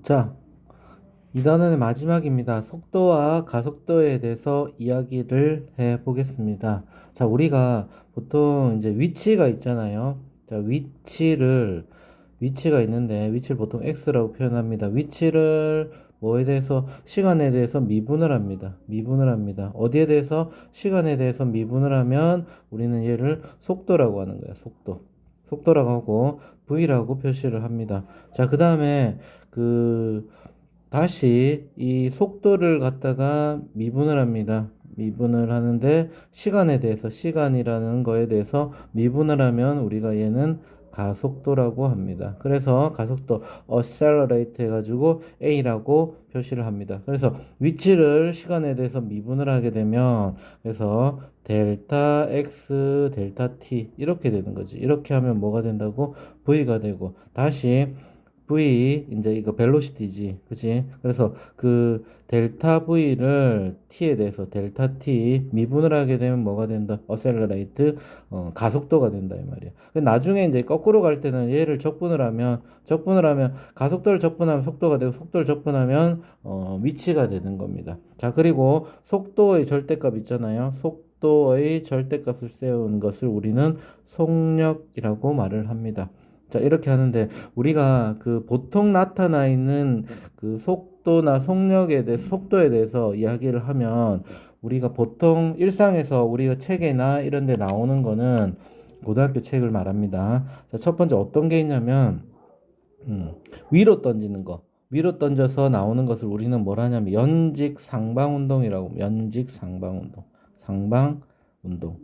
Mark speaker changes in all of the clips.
Speaker 1: 자, 이 단원의 마지막입니다. 속도와 가속도에 대해서 이야기를 해 보겠습니다. 자, 우리가 보통 이제 위치가 있잖아요. 자, 위치가 있는데, 위치를 보통 x라고 표현합니다. 위치를 뭐에 대해서, 시간에 대해서 미분을 합니다. 미분을 합니다. 어디에 대해서? 시간에 대해서 미분을 하면 우리는 얘를 속도라고 하는 거예요. 속도라고 하고, v라고 표시를 합니다. 자, 그 다음에, 그, 다시 이 속도를 갖다가 미분을 합니다. 미분을 하는데 시간이라는 거에 대해서 미분을 하면 우리가 얘는 가속도라고 합니다. 그래서 가속도 accelerate 해가지고 A라고 표시를 합니다. 그래서 위치를 시간에 대해서 미분을 하게 되면 그래서 델타 X, 델타 T 이렇게 되는 거지. 이렇게 하면 뭐가 된다고? V가 되고 다시 V 이제 이거 벨로시티지, 그치? 그래서 그 델타 V를 T에 대해서 델타 T 미분을 하게 되면 뭐가 된다? 어셀러레이트 가속도가 된다 이 말이야. 나중에 이제 거꾸로 갈 때는 얘를 적분을 하면 가속도를 적분하면 속도가 되고 속도를 적분하면 위치가 되는 겁니다. 자, 그리고 속도의 절대값 있잖아요. 속도의 절대값을 세운 것을 우리는 속력이라고 말을 합니다. 자, 이렇게 하는데 우리가 그 보통 나타나 있는 그 속도나 속도에 대해서 이야기를 하면 우리가 보통 일상에서 우리가 책이나 이런 데 나오는 거는 고등학교 책을 말합니다. 자, 첫 번째 어떤 게 있냐면 위로 던지는 거. 위로 던져서 나오는 것을 우리는 뭘 하냐면 연직 상방 운동이라고 연직 상방 운동. 상방 운동.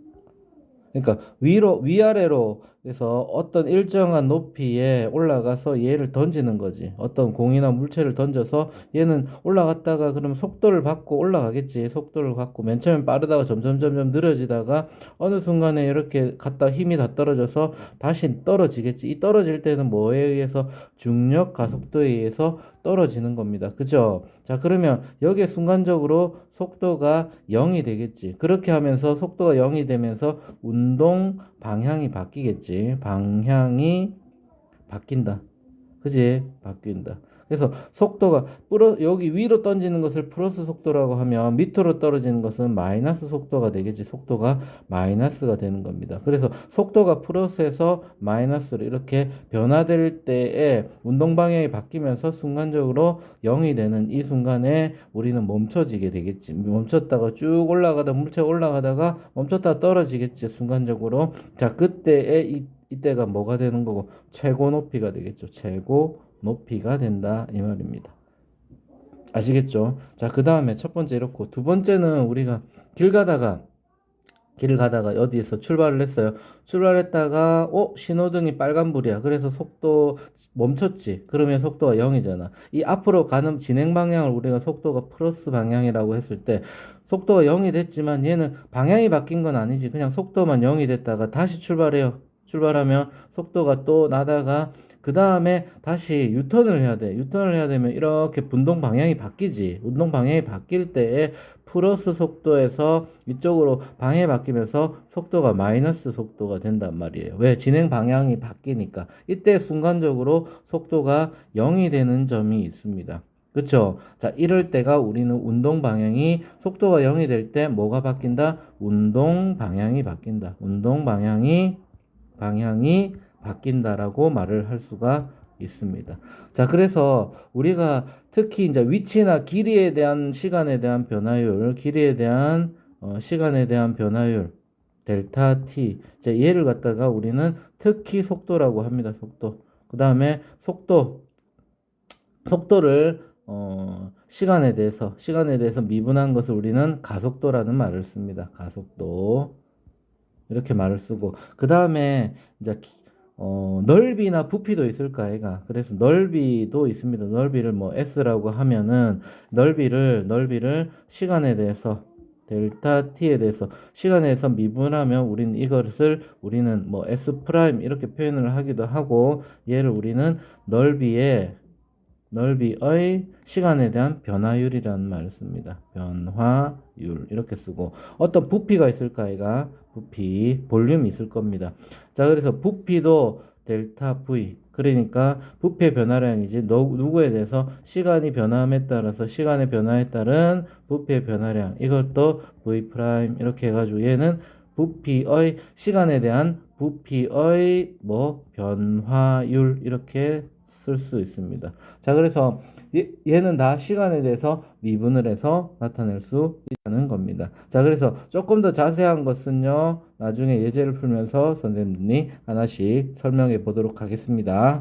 Speaker 1: 그러니까 위아래로 해서 어떤 일정한 높이에 올라가서 얘를 던지는 거지. 어떤 공이나 물체를 던져서 얘는 올라갔다가 그럼 속도를 받고 올라가겠지. 속도를 받고 맨 처음엔 빠르다가 점점 느려지다가 어느 순간에 이렇게 갔다 힘이 다 떨어져서 다시 떨어지겠지. 이 떨어질 때는 뭐에 의해서 중력 가속도에 의해서 떨어지는 겁니다. 그죠? 자, 그러면 여기에 순간적으로 속도가 0이 되겠지. 그렇게 하면서 속도가 0이 되면서 운동 방향이 바뀌겠지. 방향이 바뀐다. 그지? 바뀐다. 그래서 속도가 여기 위로 던지는 것을 플러스 속도라고 하면 밑으로 떨어지는 것은 마이너스 속도가 되겠지. 속도가 마이너스가 되는 겁니다. 그래서 속도가 플러스에서 마이너스로 이렇게 변화될 때에 운동 방향이 바뀌면서 순간적으로 0이 되는 이 순간에 우리는 멈춰지게 되겠지. 멈췄다가 쭉 올라가다 물체가 올라가다가 멈췄다가 떨어지겠지. 순간적으로. 자, 그때에 이때가 뭐가 되는 거고 최고 높이가 되겠죠. 최고 높이가 된다 이 말입니다. 아시겠죠? 자, 그 다음에 첫 번째 이렇고 두 번째는 우리가 길 가다가 어디에서 출발을 했어요. 출발했다가 신호등이 빨간불이야. 그래서 속도 멈췄지. 그러면 속도가 0이잖아. 이 앞으로 가는 진행 방향을 우리가 속도가 플러스 방향이라고 했을 때 속도가 0이 됐지만 얘는 방향이 바뀐 건 아니지. 그냥 속도만 0이 됐다가 다시 출발해요. 출발하면 속도가 또 나다가 그 다음에 다시 유턴을 해야 돼. 유턴을 해야 되면 이렇게 분동 방향이 바뀌지. 운동 방향이 바뀔 때에 플러스 속도에서 이쪽으로 방향이 바뀌면서 속도가 마이너스 속도가 된단 말이에요. 왜? 진행 방향이 바뀌니까. 이때 순간적으로 속도가 0이 되는 점이 있습니다. 그쵸? 자, 이럴 때가 우리는 운동 방향이 속도가 0이 될 때 뭐가 바뀐다? 운동 방향이 바뀐다. 운동 방향이 바뀐다라고 말을 할 수가 있습니다. 자, 그래서 우리가 특히 이제 위치나 길이에 대한 시간에 대한 변화율, 시간에 대한 변화율, 델타 t. 자, 얘를 갖다가 우리는 특히 속도라고 합니다. 속도. 그 다음에 속도를 시간에 대해서 미분한 것을 우리는 가속도라는 말을 씁니다. 가속도. 이렇게 말을 쓰고 그 다음에 이제 넓이나 부피도 있을까 아이가. 그래서 넓이도 있습니다. 넓이를 뭐 s라고 하면은 넓이를 시간에 대해서 델타 t에 대해서 시간에 대해서 미분하면 우리는 뭐 s 프라임 이렇게 표현을 하기도 하고 얘를 우리는 넓이의 시간에 대한 변화율이라는 말을 씁니다. 변화율 이렇게 쓰고 어떤 부피가 있을까 아이가. 부피 볼륨이 있을 겁니다. 자, 그래서 부피도 델타 V. 그러니까 부피의 변화량이지 누구에 대해서 시간이 변함에 따라서 시간의 변화에 따른 부피의 변화량 이것도 V 프라임 이렇게 해가지고 얘는 부피의 시간에 대한 부피의 변화율 이렇게 쓸 수 있습니다. 자, 그래서 얘는 다 시간에 대해서 미분을 해서 나타낼 수 있다는 겁니다. 자, 그래서 조금 더 자세한 것은요, 나중에 예제를 풀면서 선생님이 하나씩 설명해 보도록 하겠습니다.